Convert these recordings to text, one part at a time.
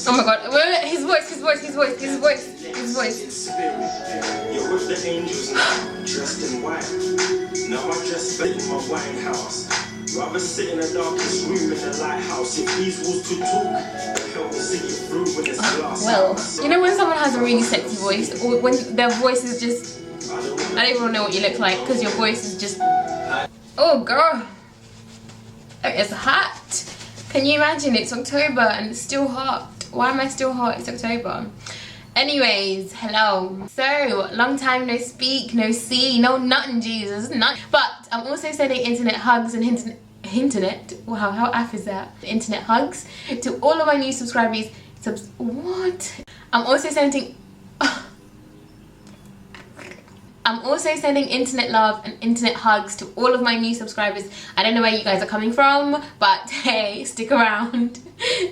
Oh my god, wait, his voice. You're with the angels now, dressed in white. Now I just in my White House. Rather sit in the darkest room in the lighthouse. If these walls could talk, they'll help me see it through when it's glass. Well, you know when someone has a really sexy voice, or when their voice is just, I don't even know what you look like because your voice is just, oh girl, it's hot. Can you imagine? It's October and it's still hot. Why am I still hot? It's October. Anyways, hello. So, long time no speak, no see, no nothing, Jesus, nothing. But I'm also sending internet hugs and internet, wow, how F is that? Internet hugs to all of my new subscribers. What? I'm also sending internet love and internet hugs to all of my new subscribers. I don't know where you guys are coming from, but hey, stick around.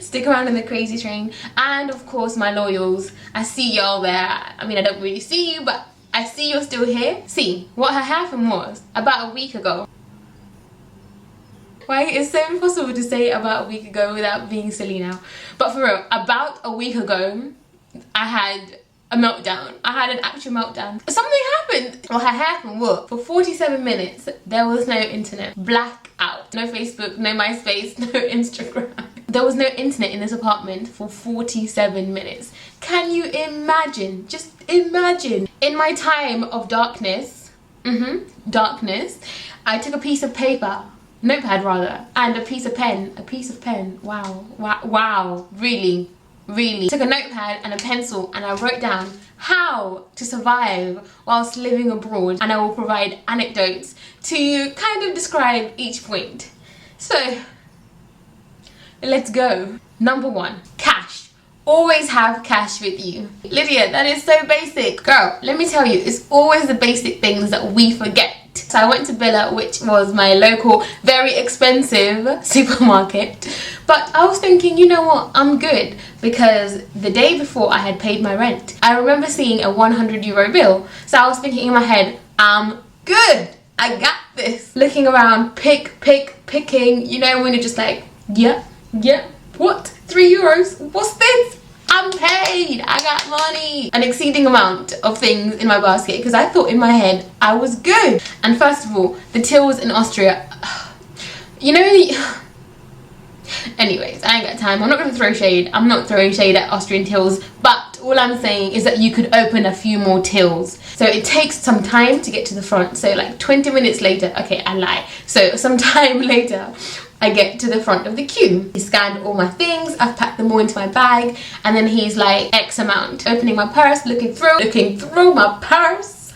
Stick around in the crazy train. And of course my loyals, I see y'all there. I mean, I don't really see you, but I see you're still here. See, what had happened was, about a week ago. Why it's so impossible to say about a week ago without being silly now. But for real, about a week ago, I had a meltdown. I had an actual meltdown. Something happened. What had happened was, for 47 minutes, there was no internet. Blackout. No Facebook, no MySpace, no Instagram. There was no internet in this apartment for 47 minutes. Can you imagine? Just imagine. In my time of darkness, darkness, I took a piece of paper, notepad rather, and a piece of pen. Wow, really. Took a notepad and a pencil and I wrote down how to survive whilst living abroad, and I will provide anecdotes to kind of describe each point. So let's go. Number 1, cash. Always have cash with you. Lydia, that is so basic. Girl, let me tell you, it's always the basic things that we forget. So I went to Billa, which was my local, very expensive supermarket. But I was thinking, you know what, I'm good. Because the day before I had paid my rent, I remember seeing a €100 bill. So I was thinking in my head, I'm good. I got this. Looking around, picking, you know, when you're just like, yeah, what? €3? What's this? I'm paid. I got money. An exceeding amount of things in my basket because I thought in my head I was good. And first of all, the tills in Austria, you know, anyways, I ain't got time. I'm not going to throw shade. I'm not throwing shade at Austrian tills, but all I'm saying is that you could open a few more tills. So it takes some time to get to the front. So like 20 minutes later, okay, I lie. So some time later, I get to the front of the queue. He scanned all my things, I've packed them all into my bag, and then he's like, X amount. Opening my purse, looking through my purse.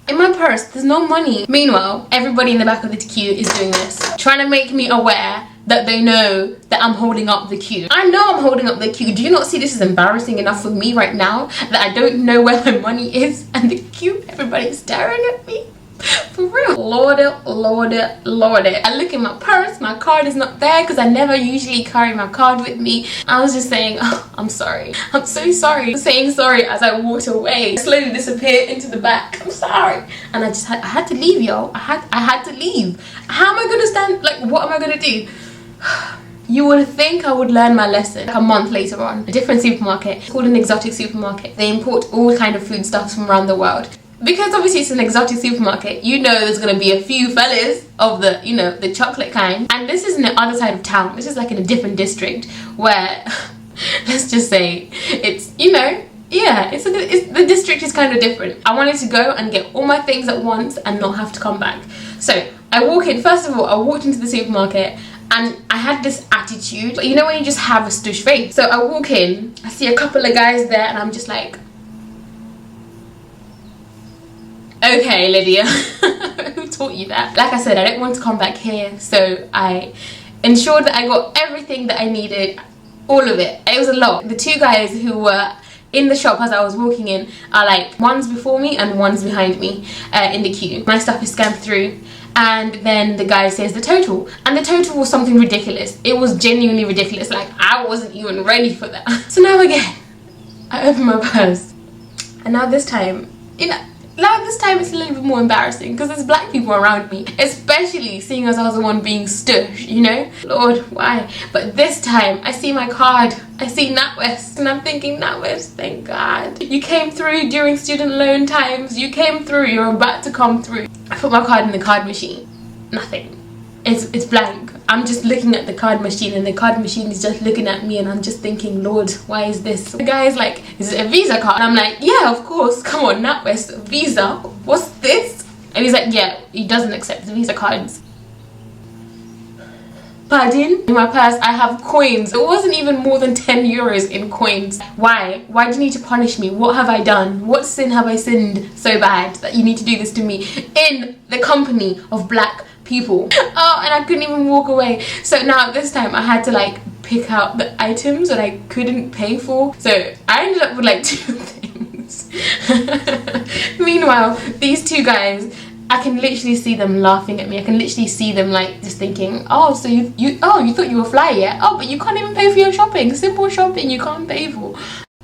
In my purse, there's no money. Meanwhile, everybody in the back of the queue is doing this, trying to make me aware that they know that I'm holding up the queue. I know I'm holding up the queue. Do you not see this is embarrassing enough for me right now that I don't know where my money is and the queue, everybody's staring at me? For real. Lord it. I look in my purse, my card is not there because I never usually carry my card with me. I was just saying, oh, I'm sorry. I'm so sorry. Saying sorry as I walked away. I slowly disappeared into the back. I'm sorry. And I had to leave, y'all. I had to leave. How am I gonna stand? Like, what am I gonna do? You would think I would learn my lesson like a month later on. A different supermarket. It's called an exotic supermarket. They import all kind of foodstuffs from around the world. Because obviously it's an exotic supermarket, you know there's gonna be a few fellas of the, you know, the chocolate kind. And this is on the other side of town. This is like in a different district where, let's just say, it's, you know, yeah, the district is kind of different. I wanted to go and get all my things at once and not have to come back. So I walk in, first of all, I walked into the supermarket and I had this attitude, but you know when you just have a stush face. So I walk in, I see a couple of guys there and I'm just like, okay, Lydia, who taught you that? Like I said, I don't want to come back here, so I ensured that I got everything that I needed, all of it. It was a lot. The two guys who were in the shop as I was walking in are like, one's before me and one's behind me in the queue. My stuff is scanned through, and then the guy says the total, and the total was something ridiculous. It was genuinely ridiculous. Like, I wasn't even ready for that. So now again, I open my purse, and now this time, you know, Now this time it's a little bit more embarrassing because there's black people around me, especially seeing as I was the one being stush, you know. Lord, why? But this time I see my card, I see NatWest, and I'm thinking, NatWest, thank God. You came through during student loan times, you came through, you're about to come through. I put my card in the card machine, nothing. It's blank. I'm just looking at the card machine and the card machine is just looking at me, and I'm just thinking, Lord, why is this? The guy is like, is it a Visa card? And I'm like, yeah, of course, come on, NatWest, Visa, what's this? And he's like, yeah, he doesn't accept Visa cards. Pardon? In my purse I have coins. It wasn't even more than 10 euros in coins. Why? Why do you need to punish me? What have I done? What sin have I sinned so bad that you need to do this to me in the company of black people? Oh, and I couldn't even walk away. So now this time I had to like pick out the items that I couldn't pay for. So I ended up with like 2 things. Meanwhile, these 2 guys, I can literally see them laughing at me. I can literally see them like just thinking, oh, so you thought you were fly, yeah? Oh, but you can't even pay for your shopping. Simple shopping you can't pay for.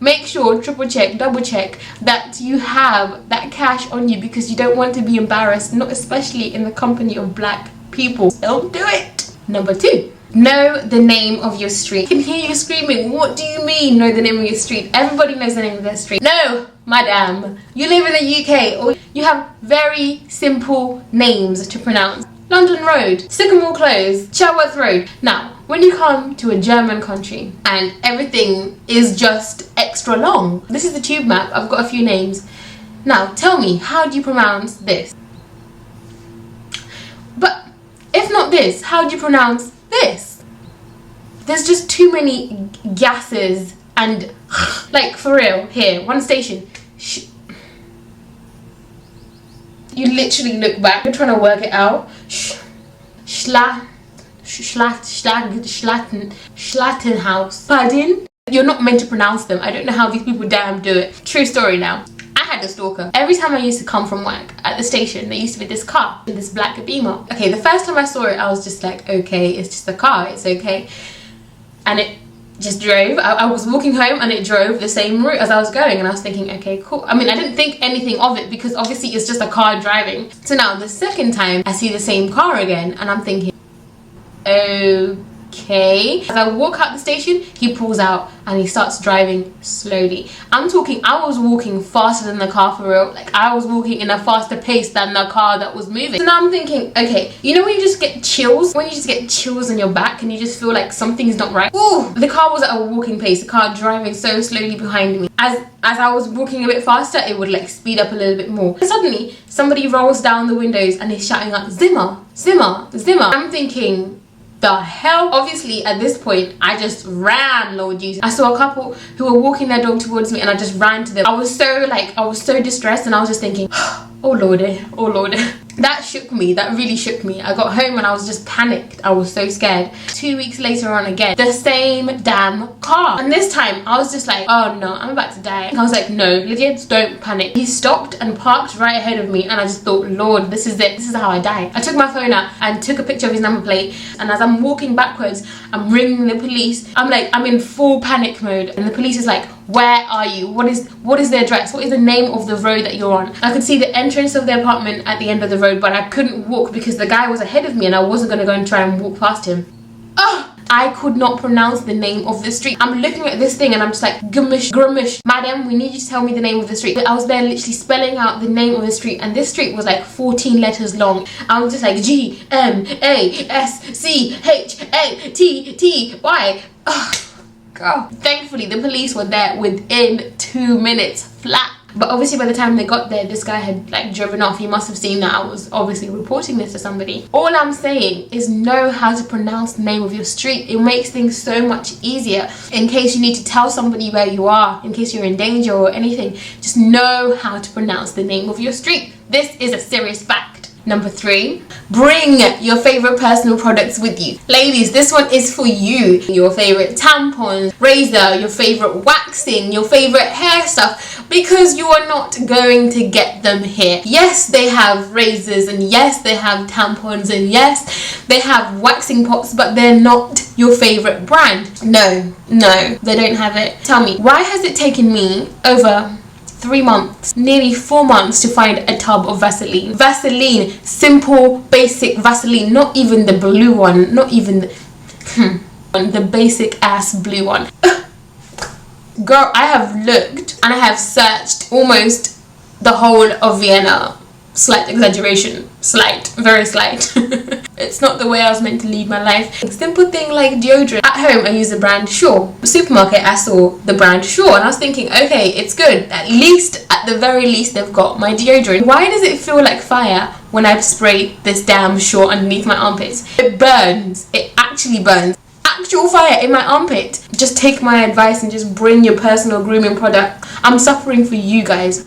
Make sure, triple check, double check that you have that cash on you because you don't want to be embarrassed, not especially in the company of black people. Don't do it. Number 2. Know the name of your street. I can hear you screaming, what do you mean know the name of your street? Everybody knows the name of their street. No, madam, you live in the UK or you have very simple names to pronounce. London Road, Sycamore Close, Chaworth Road. Now, when you come to a German country and everything is just extra long, this is the tube map, I've got a few names. Now, tell me, how do you pronounce this? But if not this, how do you pronounce this? There's just too many gases and like for real, here, one station. You literally look back, you're trying to work it out. Schlattenhaus. Pardon? You're not meant to pronounce them. I don't know how these people damn do it. True story now. I had a stalker. Every time I used to come from work at the station, there used to be this car, this black Beamer. Okay, the first time I saw it, I was just like, okay, it's just a car, it's okay. And it just drove. I was walking home and it drove the same route as I was going, and I was thinking, okay, cool. I mean, I didn't think anything of it because obviously it's just a car driving. So now the second time I see the same car again and I'm thinking, okay. As I walk out the station, he pulls out and he starts driving slowly. I'm talking, I was walking faster than the car for real. Like I was walking in a faster pace than the car that was moving. So now I'm thinking, okay, you know when you just get chills? When you just get chills on your back and you just feel like something's not right? Ooh, the car was at a walking pace, the car driving so slowly behind me. As I was walking a bit faster, it would like speed up a little bit more. And suddenly, somebody rolls down the windows and is shouting out, Zimmer, Zimmer, Zimmer. I'm thinking, the hell? Obviously at this point I just ran, Lord Jesus. I saw a couple who were walking their dog towards me and I just ran to them. I was so distressed and I was just thinking, oh lordy, oh lordy. That shook me, that really shook me. I got home and I was just panicked. I was so scared. 2 weeks later on again, the same damn car. And this time I was just like, oh no, I'm about to die. I was like, no, Lydia, don't panic. He stopped and parked right ahead of me and I just thought, Lord, this is it. This is how I die. I took my phone out and took a picture of his number plate, and as I'm walking backwards, I'm ringing the police. I'm in full panic mode and the police is like, where are you? What is the address? What is the name of the road that you're on? I could see the entrance of the apartment at the end of the road, but I couldn't walk because the guy was ahead of me and I wasn't gonna go and try and walk past him. Oh, I could not pronounce the name of the street. I'm looking at this thing and I'm just like, Gumish, Grumish, madam, we need you to tell me the name of the street. I was there literally spelling out the name of the street, and this street was like 14 letters long. I was just like GMASCHATTY. Oh, thankfully the police were there within 2 minutes flat. But obviously by the time they got there, this guy had like driven off. He must have seen that I was obviously reporting this to somebody. All I'm saying is know how to pronounce the name of your street. It makes things so much easier in case you need to tell somebody where you are, in case you're in danger or anything. Just know how to pronounce the name of your street. This is a serious fact. Number 3, bring your favorite personal products with you. Ladies, this one is for you. Your favorite tampons, razor, your favorite waxing, your favorite hair stuff, because you are not going to get them here. Yes, they have razors, and yes, they have tampons, and yes, they have waxing pots, but they're not your favorite brand. No, they don't have it. Tell me, why has it taken me over 3 months, nearly 4 months to find a tub of Vaseline. Vaseline, simple, basic Vaseline, not even the blue one, not even the basic ass blue one. Girl, I have looked and I have searched almost the whole of Vienna. Slight exaggeration, slight, very slight. It's not the way I was meant to lead my life. A simple thing like deodorant. At home I use the brand Sure. The supermarket I saw the brand Sure and I was thinking, okay, it's good. At the very least they've got my deodorant. Why does it feel like fire when I've sprayed this damn Sure underneath my armpits? It burns. It actually burns. Actual fire in my armpit. Just take my advice and just bring your personal grooming product. I'm suffering for you guys.